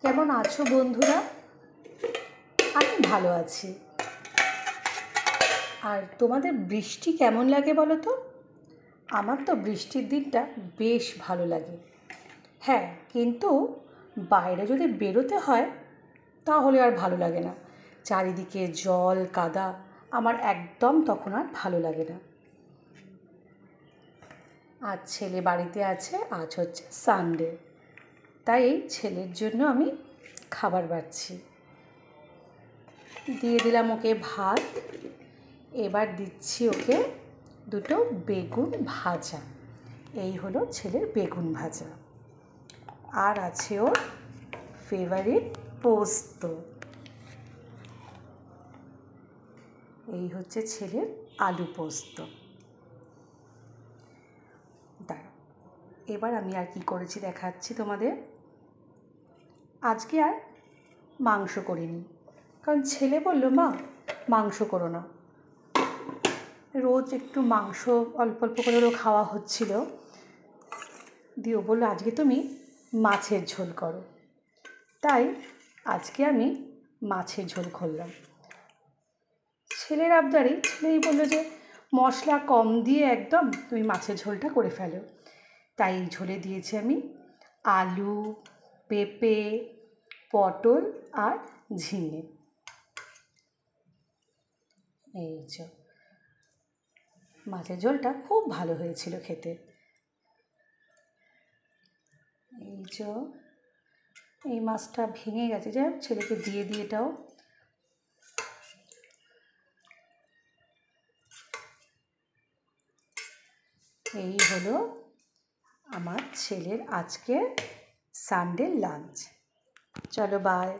কেমন আছো বন্ধুরা? আমি ভালো আছি। আর তোমাদের বৃষ্টি কেমন লাগে বলো তো? আমার তো বৃষ্টির দিনটা বেশ ভালো লাগে। হ্যাঁ, কিন্তু বাইরে যদি বেরোতে হয় তাহলে আর ভালো লাগে না। চারিদিকে জল কাদা, আমার একদম তখন আর ভালো লাগে না। আজ ছেলে বাড়িতে আছে, আজ হচ্ছে সানডে, তাই এই ছেলের জন্য আমি খাবার বাড়ছি। দিয়ে দিলাম ওকে ভাত, এবার দিচ্ছি ওকে দুটো বেগুন ভাজা। এই হলো ছেলের বেগুন ভাজা। আর আছে ওর ফেভারিট পোস্ত। এই হচ্ছে ছেলের আলু পোস্ত। দাঁড়াও, এবার আমি আর কি করেছি দেখাচ্ছি তোমাদের। আজকে আর মাংস করিনি, কারণ ছেলে বলল মা মাংস করো না। রোজ একটু মাংস অল্প অল্প করে খাওয়া হচ্ছিল, দিয়ে বললো আজকে তুমি মাছের ঝোল করো। তাই আজকে আমি মাছের ঝোল করলাম। ছেলের আবদারে ছেলেই বললো যে মশলা কম দিয়ে একদম তুমি মাছের ঝোলটা করে ফেলো। তাই এই ঝোলে দিয়েছি আমি আলু, পেঁপে, পটল আর ঝিঙে। এই যে মাছের ঝোলটা খুব ভালো হয়েছিল খেতে। এই যে এই মাছটা ভেঙে গেছে, যাই হোক ছেলেকে দিয়ে দিয়ে এটাও। এই হলো আমার ছেলের আজকে সানডে লাঞ্চ। চলো বাই।